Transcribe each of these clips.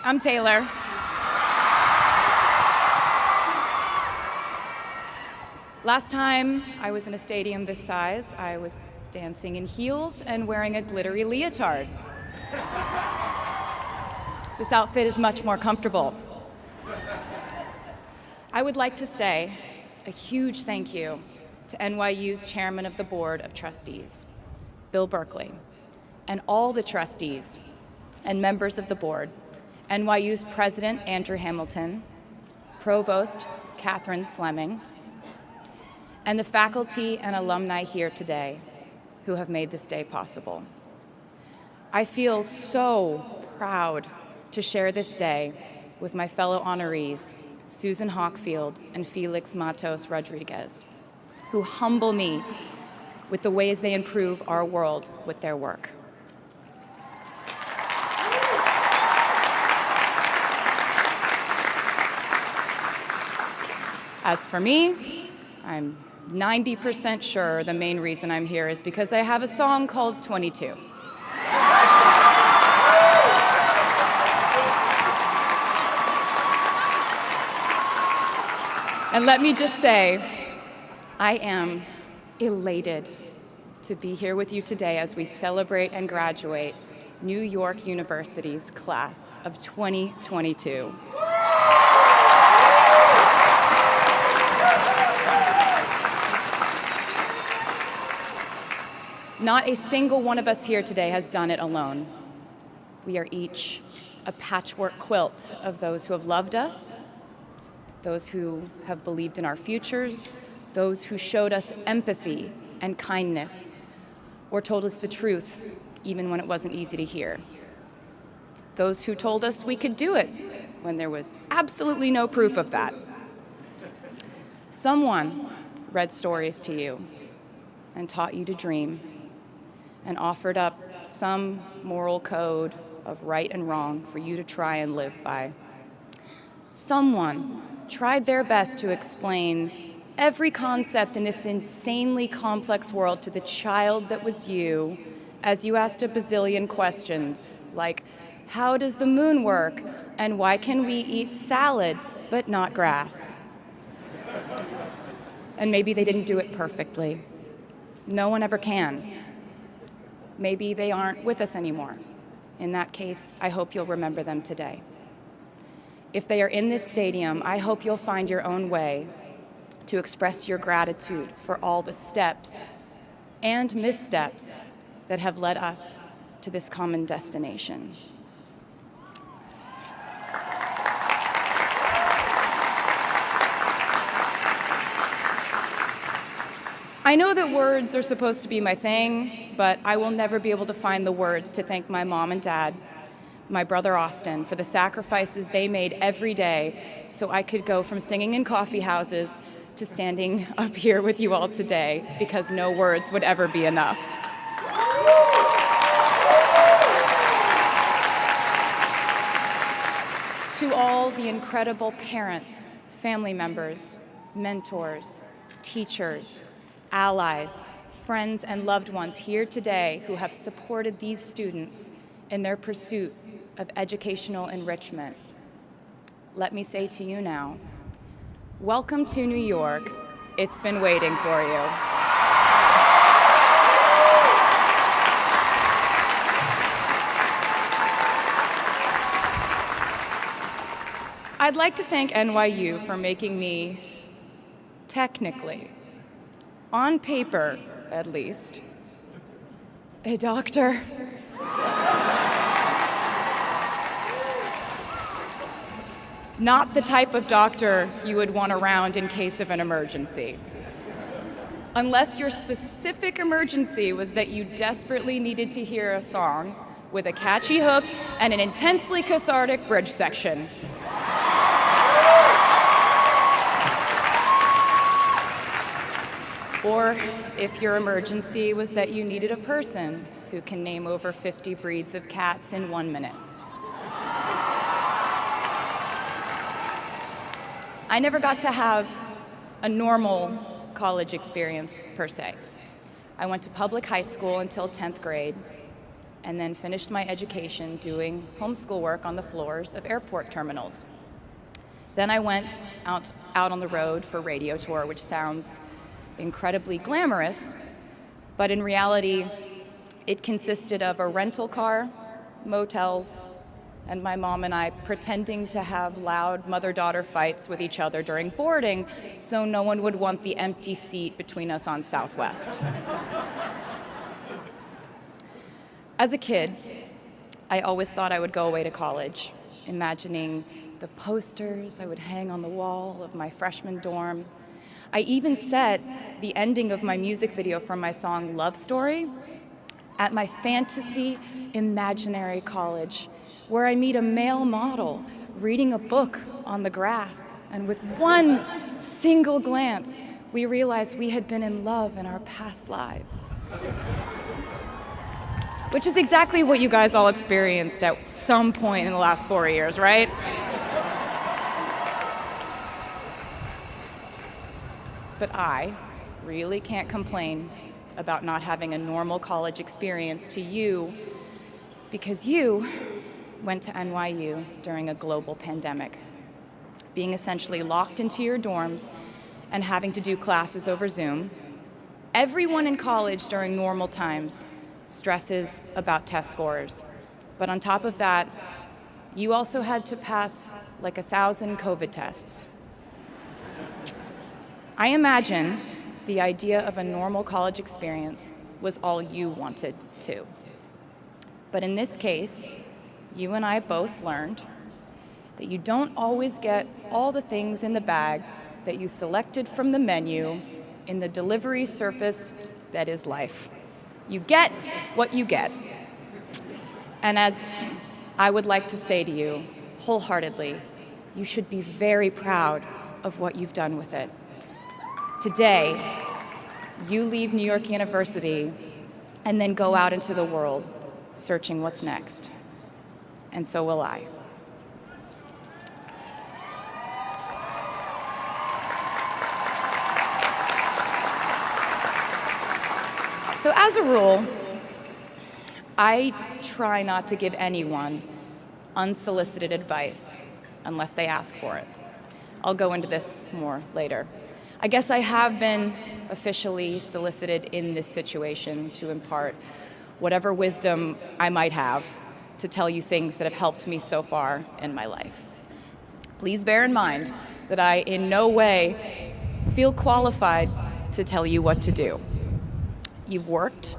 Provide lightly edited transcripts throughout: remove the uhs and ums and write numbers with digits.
I'm Taylor. Last time I was in a stadium this size, I was dancing in heels and wearing a glittery leotard. This outfit is much more comfortable. I would like to say a huge thank you to NYU's Chairman of the Board of Trustees, Bill Berkeley, and all the trustees and members of the board, NYU's President Andrew Hamilton, Provost Catherine Fleming, and the faculty and alumni here today who have made this day possible. I feel so proud to share this day with my fellow honorees, Susan Hockfield and Felix Matos Rodriguez, who humble me with the ways they improve our world with their work. As for me, I'm 90% sure the main reason I'm here is because I have a song called 22. And let me just say, I am elated to be here with you today as we celebrate and graduate New York University's class of 2022. Not a single one of us here today has done it alone. We are each a patchwork quilt of those who have loved us, those who have believed in our futures, those who showed us empathy and kindness, or told us the truth even when it wasn't easy to hear. Those who told us we could do it when there was absolutely no proof of that. Someone read stories to you and taught you to dream and offered up some moral code of right and wrong for you to try and live by. Someone tried their best to explain every concept in this insanely complex world to the child that was you as you asked a bazillion questions like, how does the moon work? And why can we eat salad but not grass? And maybe they didn't do it perfectly. No one ever can. Maybe they aren't with us anymore. In that case, I hope you'll remember them today. If they are in this stadium, I hope you'll find your own way to express your gratitude for all the steps and missteps that have led us to this common destination. I know that words are supposed to be my thing, but I will never be able to find the words to thank my mom and dad, my brother Austin, for the sacrifices they made every day so I could go from singing in coffee houses to standing up here with you all today, because no words would ever be enough. To all the incredible parents, family members, mentors, teachers, allies, friends, and loved ones here today who have supported these students in their pursuit of educational enrichment, let me say to you now, welcome to New York. It's been waiting for you. I'd like to thank NYU for making me, technically, on paper at least, a doctor. Not the type of doctor you would want around in case of an emergency. Unless your specific emergency was that you desperately needed to hear a song with a catchy hook and an intensely cathartic bridge section. Or if your emergency was that you needed a person who can name over 50 breeds of cats in 1 minute. I never got to have a normal college experience per se. I went to public high school until 10th grade, and then finished my education doing homeschool work on the floors of airport terminals. Then I went out on the road for radio tour, which sounds incredibly glamorous, but in reality, it consisted of a rental car, motels, and my mom and I pretending to have loud mother-daughter fights with each other during boarding so no one would want the empty seat between us on Southwest. As a kid, I always thought I would go away to college, imagining the posters I would hang on the wall of my freshman dorm. I even set the ending of my music video from my song Love Story at my fantasy imaginary college, where I meet a male model reading a book on the grass, and with one single glance, we realized we had been in love in our past lives. Which is exactly what you guys all experienced at some point in the last 4 years, right? But I really can't complain about not having a normal college experience to you, because you went to NYU during a global pandemic, being essentially locked into your dorms and having to do classes over Zoom. Everyone in college during normal times stresses about test scores, but on top of that, you also had to pass like 1,000 COVID tests. I imagine the idea of a normal college experience was all you wanted too. But in this case, you and I both learned that you don't always get all the things in the bag that you selected from the menu in the delivery service that is life. You get what you get. And as I would like to say to you wholeheartedly, you should be very proud of what you've done with it. Today, you leave New York University and then go out into the world searching what's next. And so will I. So as a rule, I try not to give anyone unsolicited advice unless they ask for it. I'll go into this more later. I guess I have been officially solicited in this situation to impart whatever wisdom I might have to tell you things that have helped me so far in my life. Please bear in mind that I in no way feel qualified to tell you what to do. You've worked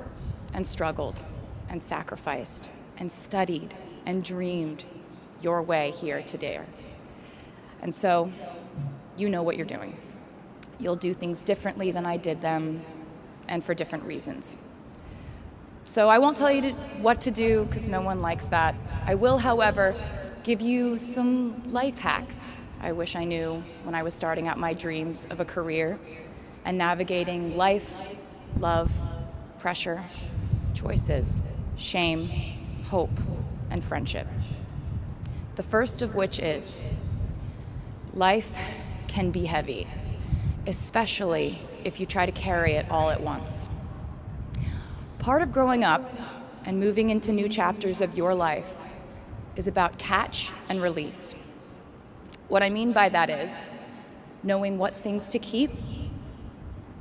and struggled and sacrificed and studied and dreamed your way here today. And so you know what you're doing. You'll do things differently than I did them, and for different reasons. So I won't tell you what to do, because no one likes that. I will, however, give you some life hacks I wish I knew when I was starting out my dreams of a career and navigating life, love, pressure, choices, shame, hope, and friendship. The first of which is, life can be heavy, especially if you try to carry it all at once. Part of growing up and moving into new chapters of your life is about catch and release. What I mean by that is knowing what things to keep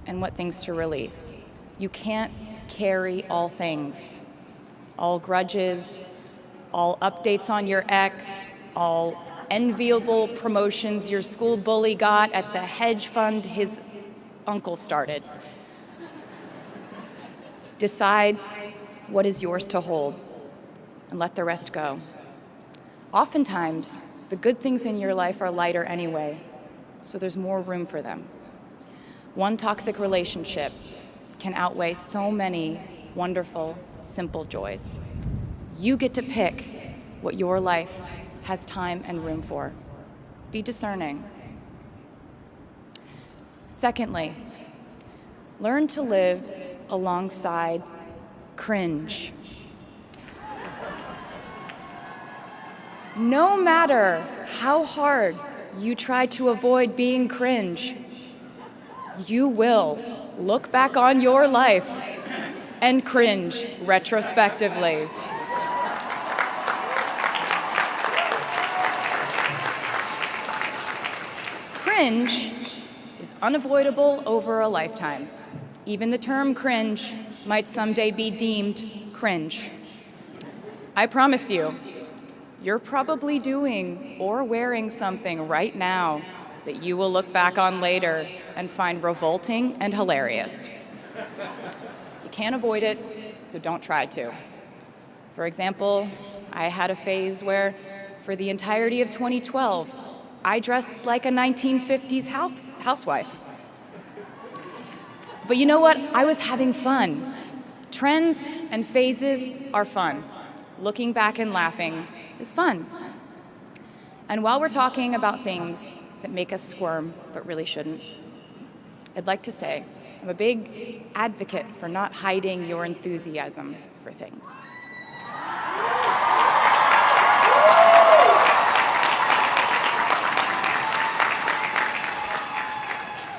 and what things to release. You can't carry all things, all grudges, all updates on your ex, all enviable promotions your school bully got at the hedge fund his uncle started. Decide what is yours to hold and let the rest go. Oftentimes, the good things in your life are lighter anyway, so there's more room for them. One toxic relationship can outweigh so many wonderful, simple joys. You get to pick what your life has time and room for. Be discerning. Secondly, learn to live alongside cringe. No matter how hard you try to avoid being cringe, you will look back on your life and cringe retrospectively. cringe is unavoidable over a lifetime. Even the term cringe might someday be deemed cringe. I promise you, you're probably doing or wearing something right now that you will look back on later and find revolting and hilarious. You can't avoid it, so don't try to. For example, I had a phase where, for the entirety of 2012, I dressed like a 1950s housewife. But you know what? I was having fun. Trends and phases are fun. Looking back and laughing is fun. And while we're talking about things that make us squirm but really shouldn't, I'd like to say I'm a big advocate for not hiding your enthusiasm for things.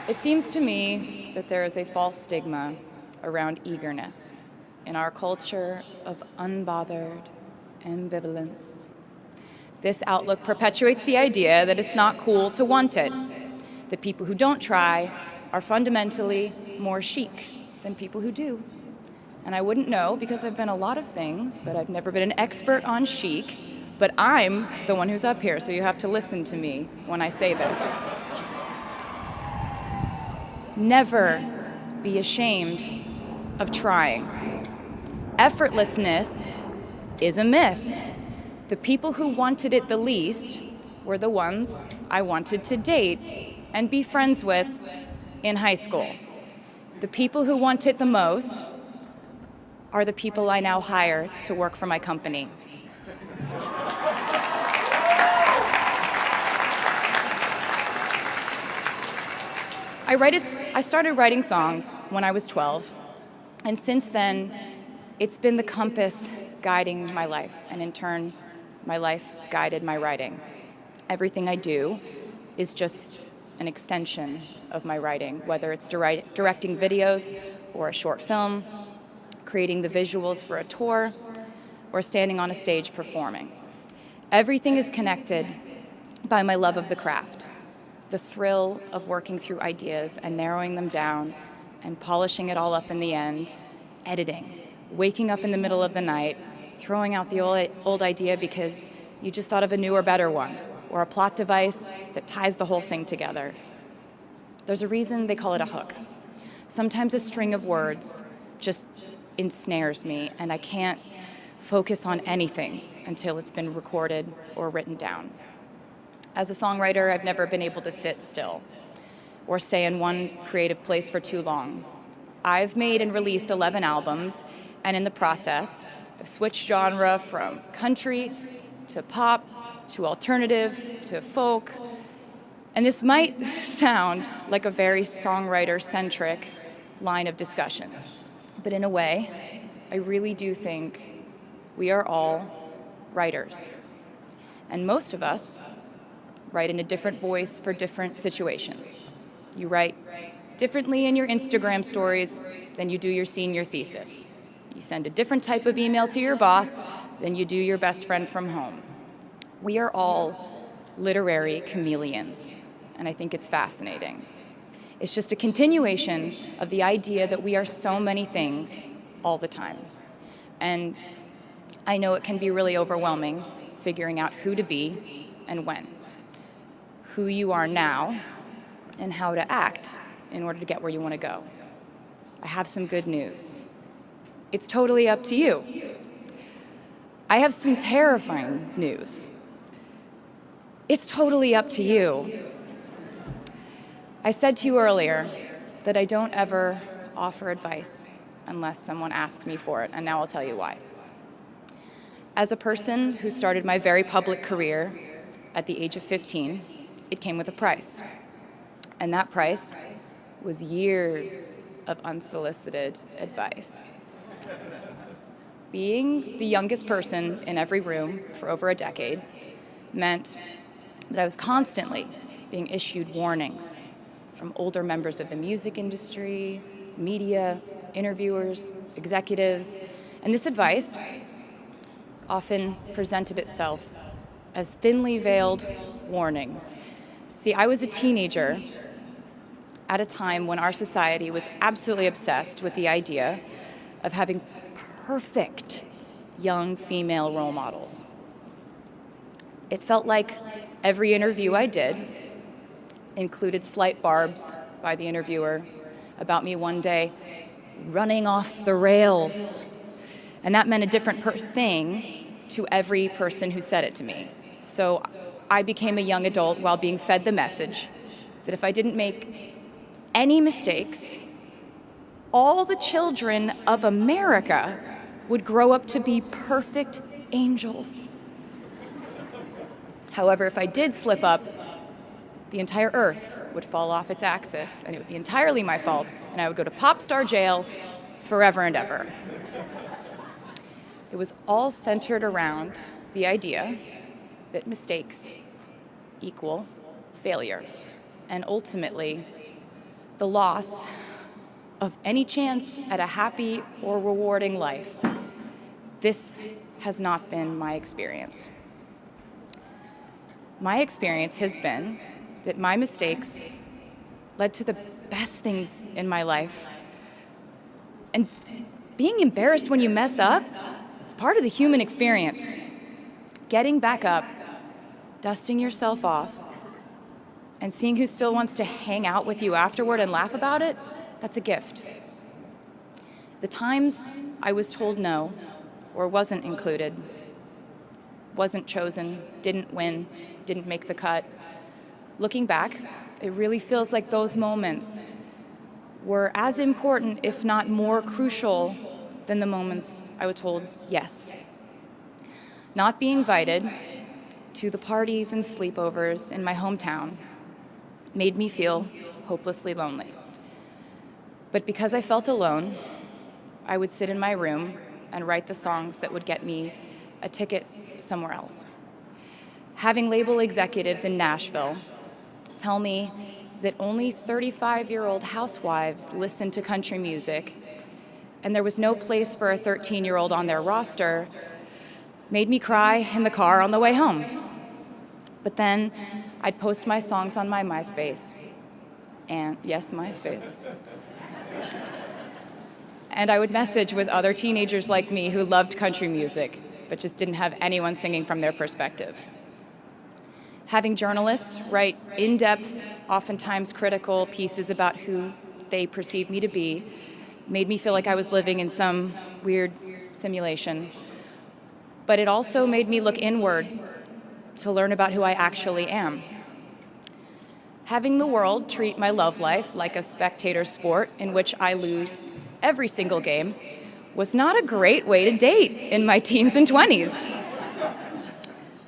It seems to me that there is a false stigma around eagerness in our culture of unbothered ambivalence. This outlook perpetuates the idea that it's not cool to want it, that people who don't try are fundamentally more chic than people who do. And I wouldn't know because I've been a lot of things, but I've never been an expert on chic, but I'm the one who's up here, so you have to listen to me when I say this. Never be ashamed of trying. Effortlessness is a myth. The people who wanted it the least were the ones I wanted to date and be friends with in high school. The people who want it the most are the people I now hire to work for my company. I started writing songs when I was 12, and since then, it's been the compass guiding my life, and in turn, my life guided my writing. Everything I do is just an extension of my writing, whether it's directing videos or a short film, creating the visuals for a tour, or standing on a stage performing. Everything is connected by my love of the craft, the thrill of working through ideas and narrowing them down and polishing it all up in the end, editing, waking up in the middle of the night, throwing out the old idea because you just thought of a newer, better one, or a plot device that ties the whole thing together. There's a reason they call it a hook. Sometimes a string of words just ensnares me, and I can't focus on anything until it's been recorded or written down. As a songwriter, I've never been able to sit still or stay in one creative place for too long. I've made and released 11 albums, and in the process, I've switched genre from country to pop to alternative to folk. And this might sound like a very songwriter-centric line of discussion, but in a way, I really do think we are all writers. And most of us write in a different voice for different situations. You write differently in your Instagram stories than you do your senior thesis. You send a different type of email to your boss than you do your best friend from home. We are all literary chameleons, and I think it's fascinating. It's just a continuation of the idea that we are so many things all the time. And I know it can be really overwhelming figuring out who to be and when, who you are now, and how to act in order to get where you want to go. I have some good news. It's totally up to you. I have some terrifying news. It's totally up to you. I said to you earlier that I don't ever offer advice unless someone asks me for it, and now I'll tell you why. As a person who started my very public career at the age of 15, it came with a price. And that price was years of unsolicited advice. Being the youngest person in every room for over a decade meant that I was constantly being issued warnings from older members of the music industry, media, interviewers, executives, and this advice often presented itself as thinly veiled warnings See, I was a teenager at a time when our society was absolutely obsessed with the idea of having perfect young female role models. It felt like every interview I did included slight barbs by the interviewer about me one day running off the rails. And that meant a different thing to every person who said it to me. So I became a young adult while being fed the message that if I didn't make any mistakes, all the children of America would grow up to be perfect angels. However, if I did slip up, the entire earth would fall off its axis, and it would be entirely my fault, and I would go to pop star jail forever and ever. It was all centered around the idea that mistakes equal failure, and ultimately the loss of any chance at a happy or rewarding life. This has not been my experience. My experience has been that my mistakes led to the best things in my life. And being embarrassed when you mess up, it's part of the human experience. Getting back up, dusting yourself off, and seeing who still wants to hang out with you afterward and laugh about it, that's a gift. The times I was told no, or wasn't included, wasn't chosen, didn't win, didn't make the cut, looking back, it really feels like those moments were as important, if not more crucial, than the moments I was told yes. Not being invited to the parties and sleepovers in my hometown made me feel hopelessly lonely. But because I felt alone, I would sit in my room and write the songs that would get me a ticket somewhere else. Having label executives in Nashville tell me that only 35-year-old housewives listen to country music, and there was no place for a 13-year-old on their roster, made me cry in the car on the way home. But then I'd post my songs on my MySpace, and yes, MySpace. And I would message with other teenagers like me who loved country music, but just didn't have anyone singing from their perspective. Having journalists write in-depth, oftentimes critical pieces about who they perceived me to be made me feel like I was living in some weird simulation. But it also made me look inward to learn about who I actually am. Having the world treat my love life like a spectator sport in which I lose every single game was not a great way to date in my teens and 20s.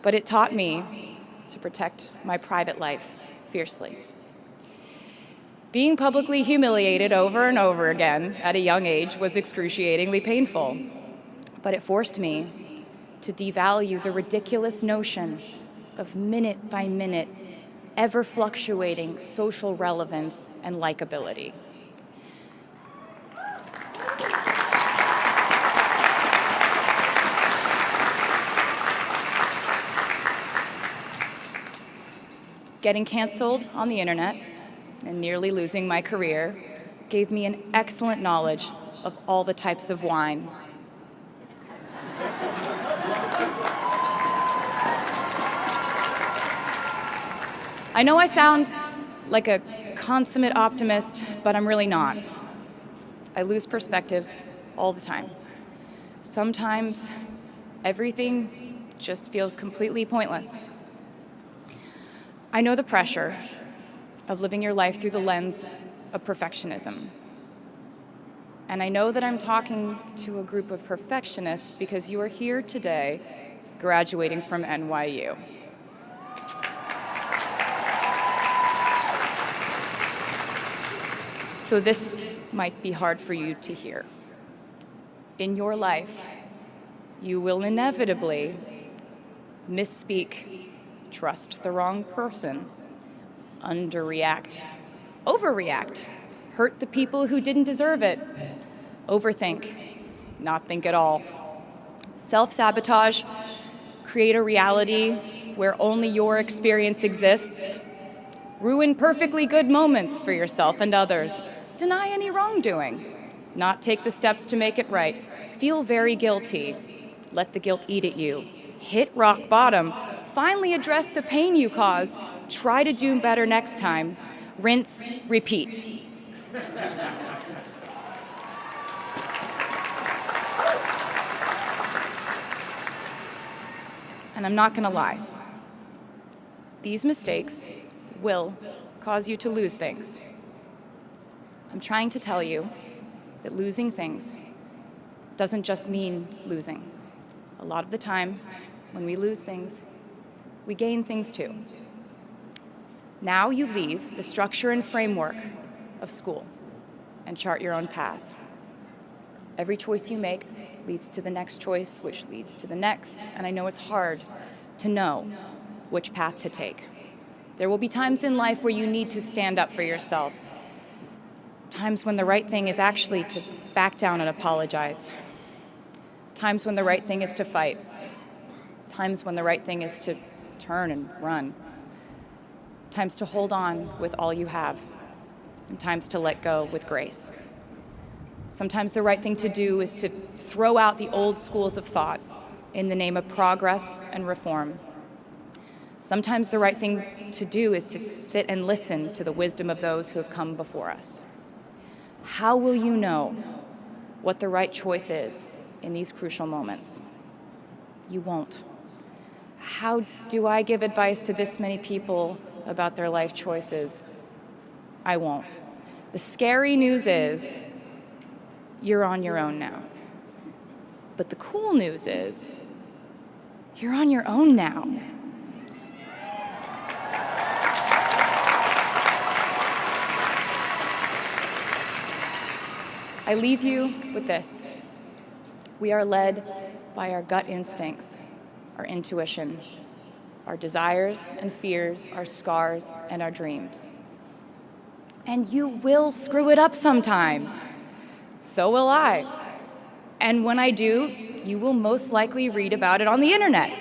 But it taught me to protect my private life fiercely. Being publicly humiliated over and over again at a young age was excruciatingly painful, but it forced me to devalue the ridiculous notion of minute-by-minute, ever-fluctuating social relevance and likability. Getting canceled on the internet and nearly losing my career gave me an excellent knowledge of all the types of wine. I know I sound like a consummate optimist, but I'm really not. I lose perspective all the time. Sometimes everything just feels completely pointless. I know the pressure of living your life through the lens of perfectionism. And I know that I'm talking to a group of perfectionists because you are here today graduating from NYU. So this might be hard for you to hear. In your life, you will inevitably misspeak, trust the wrong person, underreact, overreact, hurt the people who didn't deserve it, overthink, not think at all, self-sabotage, create a reality where only your experience exists, ruin perfectly good moments for yourself and others, deny any wrongdoing, not take the steps to make it right, feel very guilty, let the guilt eat at you, hit rock bottom, finally address the pain you caused, try to do better next time, rinse, repeat. And I'm not gonna lie. These mistakes will cause you to lose things. I'm trying to tell you that losing things doesn't just mean losing. A lot of the time, when we lose things, we gain things too. Now you leave the structure and framework of school and chart your own path. Every choice you make leads to the next choice, which leads to the next, and I know it's hard to know which path to take. There will be times in life where you need to stand up for yourself, times when the right thing is actually to back down and apologize, times when the right thing is to fight, times when the right thing is to turn and run, times to hold on with all you have, and times to let go with grace. Sometimes the right thing to do is to throw out the old schools of thought in the name of progress and reform. Sometimes the right thing to do is to sit and listen to the wisdom of those who have come before us. How will you know what the right choice is in these crucial moments? You won't. How do I give advice to this many people about their life choices? I won't. The scary news is you're on your own now. But the cool news is you're on your own now. I leave you with this. We are led by our gut instincts, our intuition, our desires and fears, our scars and our dreams. And you will screw it up sometimes. So will I. And when I do, you will most likely read about it on the internet.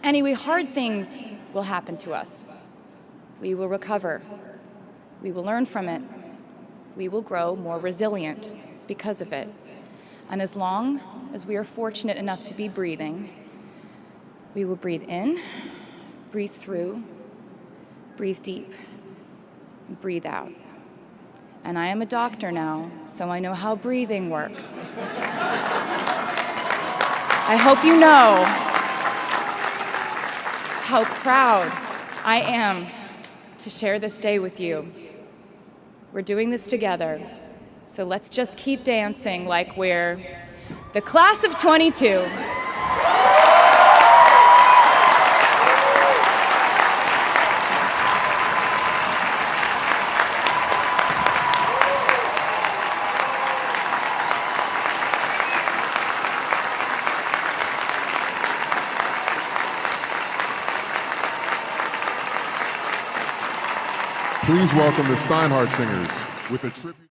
Anyway, hard things will happen to us. We will recover. We will learn from it. We will grow more resilient because of it. And as long as we are fortunate enough to be breathing, we will breathe in, breathe through, breathe deep, and breathe out. And I am a doctor now, so I know how breathing works. I hope you know how proud I am to share this day with you. We're doing this together, so let's just keep dancing like we're the class of 22. Please welcome the Steinhardt Singers with a tribute.